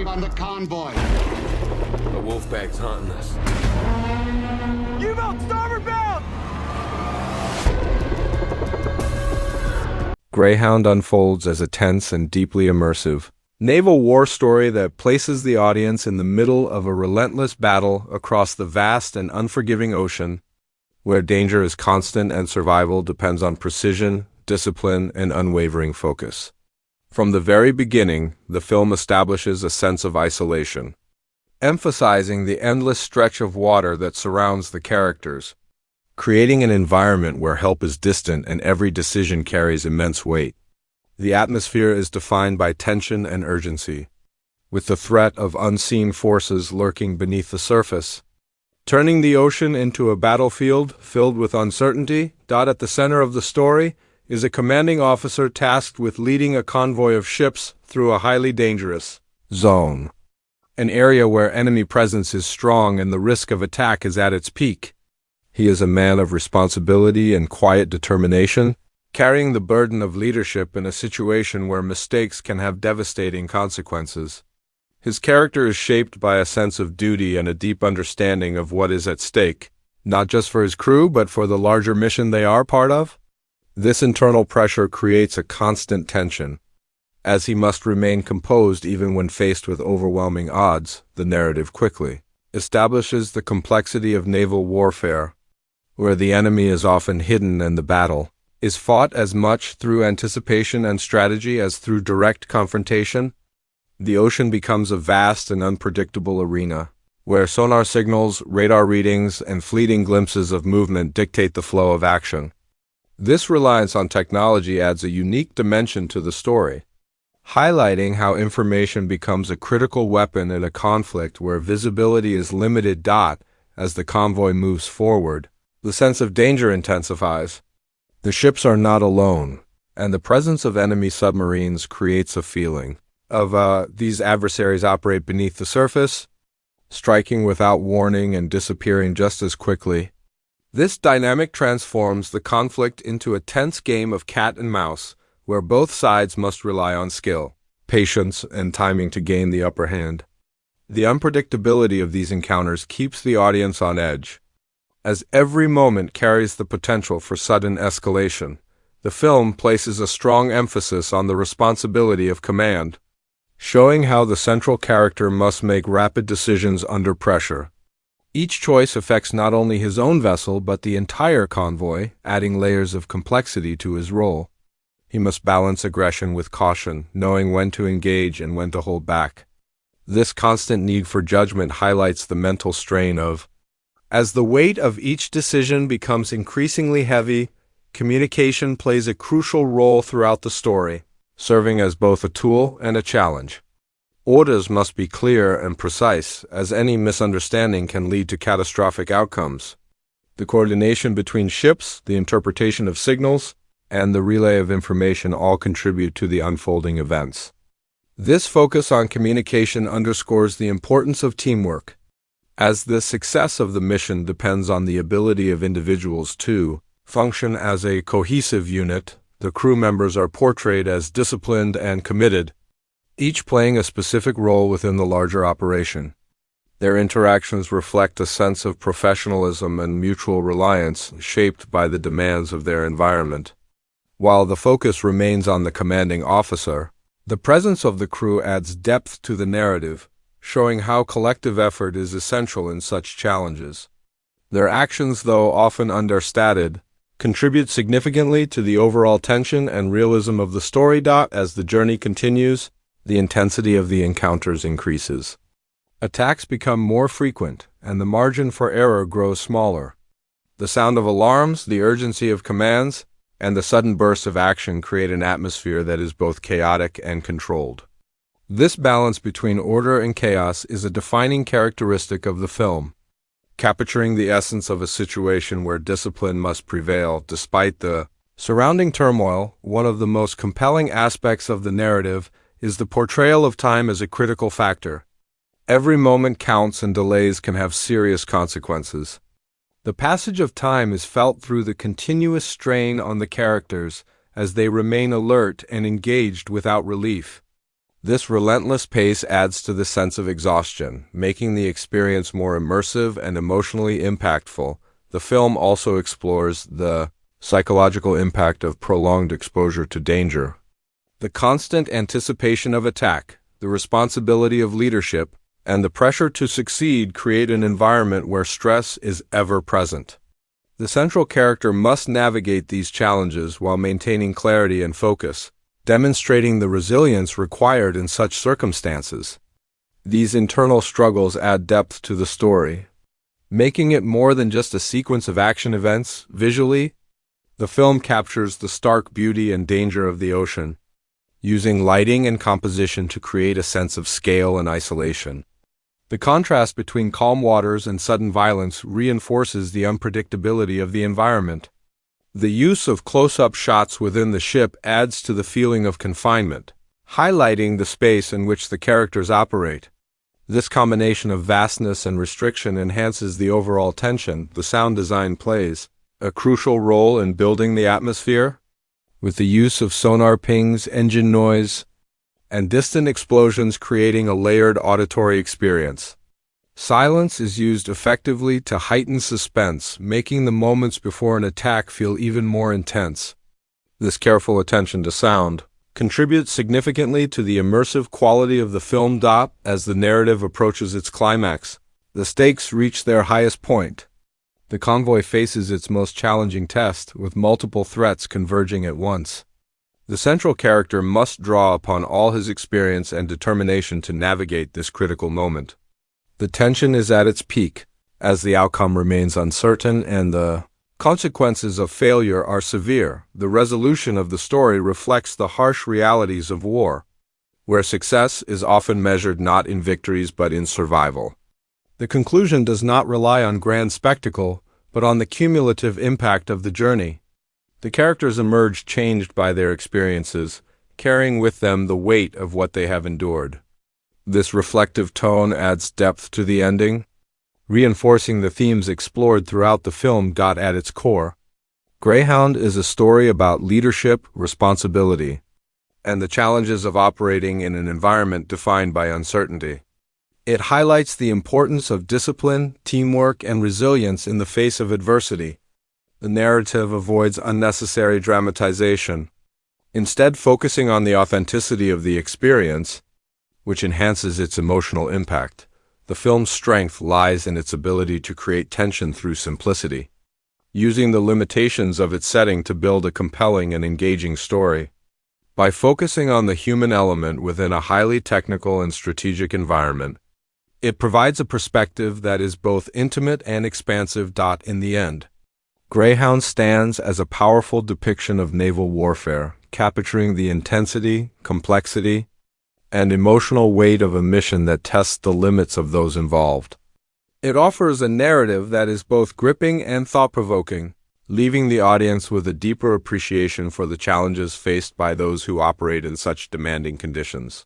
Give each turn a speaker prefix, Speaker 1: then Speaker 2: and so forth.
Speaker 1: on the convoy.
Speaker 2: The Wolfpack's hunting us.
Speaker 3: U-boat starboard bound!
Speaker 4: Greyhound unfolds as a tense and deeply immersive naval war story that places the audience in the middle of a relentless battle across the vast and unforgiving ocean, where danger is constant and survival depends on precision, discipline, and unwavering focus. From the very beginning, the film establishes a sense of isolation, emphasizing the endless stretch of water that surrounds the characters, creating an environment where help is distant and every decision carries immense weight. The atmosphere is defined by tension and urgency, with the threat of unseen forces lurking beneath the surface, turning the ocean into a battlefield filled with uncertainty. At the center of the story is a commanding officer tasked with leading a convoy of ships through a highly dangerous zone, an area where enemy presence is strong and the risk of attack is at its peak. He is a man of responsibility and quiet determination, carrying the burden of leadership in a situation where mistakes can have devastating consequences. His character is shaped by a sense of duty and a deep understanding of what is at stake, not just for his crew, but for the larger mission they are part of. This internal pressure creates a constant tension, as he must remain composed even when faced with overwhelming odds. The narrative quickly establishes the complexity of naval warfare, where the enemy is often hidden and the battle is fought as much through anticipation and strategy as through direct confrontation. The ocean becomes a vast and unpredictable arena, where sonar signals, radar readings, and fleeting glimpses of movement dictate the flow of action. This reliance on technology adds a unique dimension to the story, highlighting how information becomes a critical weapon in a conflict where visibility is limited. As the convoy moves forward, the sense of danger intensifies. The ships are not alone, and the presence of enemy submarines creates a feeling of these adversaries operate beneath the surface, striking without warning and disappearing just as quickly. This dynamic transforms the conflict into a tense game of cat and mouse, where both sides must rely on skill, patience, and timing to gain the upper hand. The unpredictability of these encounters keeps the audience on edge, as every moment carries the potential for sudden escalation. The film places a strong emphasis on the responsibility of command, showing how the central character must make rapid decisions under pressure. Each choice affects not only his own vessel but the entire convoy, adding layers of complexity to his role. He must balance aggression with caution, knowing when to engage and when to hold back. This constant need for judgment highlights the mental strain of. As the weight of each decision becomes increasingly heavy, communication plays a crucial role throughout the story, serving as both a tool and a challenge. Orders must be clear and precise, as any misunderstanding can lead to catastrophic outcomes. The coordination between ships, the interpretation of signals, and the relay of information all contribute to the unfolding events. This focus on communication underscores the importance of teamwork, as the success of the mission depends on the ability of individuals to function as a cohesive unit. The crew members are portrayed as disciplined and committed, each playing a specific role within the larger operation. Their interactions reflect a sense of professionalism and mutual reliance shaped by the demands of their environment. While the focus remains on the commanding officer, the presence of the crew adds depth to the narrative, showing how collective effort is essential in such challenges. Their actions, though often understated, contribute significantly to the overall tension and realism of the story. As the journey continues, the intensity of the encounters increases. Attacks become more frequent, and the margin for error grows smaller. The sound of alarms, the urgency of commands, and the sudden bursts of action create an atmosphere that is both chaotic and controlled. This balance between order and chaos is a defining characteristic of the film, capturing the essence of a situation where discipline must prevail despite the surrounding turmoil. One of the most compelling aspects of the narrative is the portrayal of time as a critical factor. Every moment counts and delays can have serious consequences. The passage of time is felt through the continuous strain on the characters as they remain alert and engaged without relief. This relentless pace adds to the sense of exhaustion, making the experience more immersive and emotionally impactful. The film also explores the psychological impact of prolonged exposure to danger. The constant anticipation of attack, the responsibility of leadership, and the pressure to succeed create an environment where stress is ever present. The central character must navigate these challenges while maintaining clarity and focus, demonstrating the resilience required in such circumstances. These internal struggles add depth to the story, making it more than just a sequence of action events. Visually, the film captures the stark beauty and danger of the ocean, using lighting and composition to create a sense of scale and isolation. The contrast between calm waters and sudden violence reinforces the unpredictability of the environment. The use of close-up shots within the ship adds to the feeling of confinement, highlighting the space in which the characters operate. This combination of vastness and restriction enhances the overall tension. The sound design plays a crucial role in building the atmosphere, with the use of sonar pings, engine noise, and distant explosions creating a layered auditory experience. Silence is used effectively to heighten suspense, making the moments before an attack feel even more intense. This careful attention to sound contributes significantly to the immersive quality of the film. As the narrative approaches its climax, the stakes reach their highest point. The convoy faces its most challenging test, with multiple threats converging at once. The central character must draw upon all his experience and determination to navigate this critical moment. The tension is at its peak, as the outcome remains uncertain and the consequences of failure are severe. The resolution of the story reflects the harsh realities of war, where success is often measured not in victories but in survival. The conclusion does not rely on grand spectacle, but on the cumulative impact of the journey. The characters emerge changed by their experiences, carrying with them the weight of what they have endured. This reflective tone adds depth to the ending, reinforcing the themes explored throughout the film. At its core, Greyhound is a story about leadership, responsibility, and the challenges of operating in an environment defined by uncertainty. It highlights the importance of discipline, teamwork, and resilience in the face of adversity. The narrative avoids unnecessary dramatization, instead focusing on the authenticity of the experience, which enhances its emotional impact. The film's strength lies in its ability to create tension through simplicity, using the limitations of its setting to build a compelling and engaging story. By focusing on the human element within a highly technical and strategic environment, it provides a perspective that is both intimate and expansive. In the end, Greyhound stands as a powerful depiction of naval warfare, capturing the intensity, complexity, and emotional weight of a mission that tests the limits of those involved. It offers a narrative that is both gripping and thought-provoking, leaving the audience with a deeper appreciation for the challenges faced by those who operate in such demanding conditions.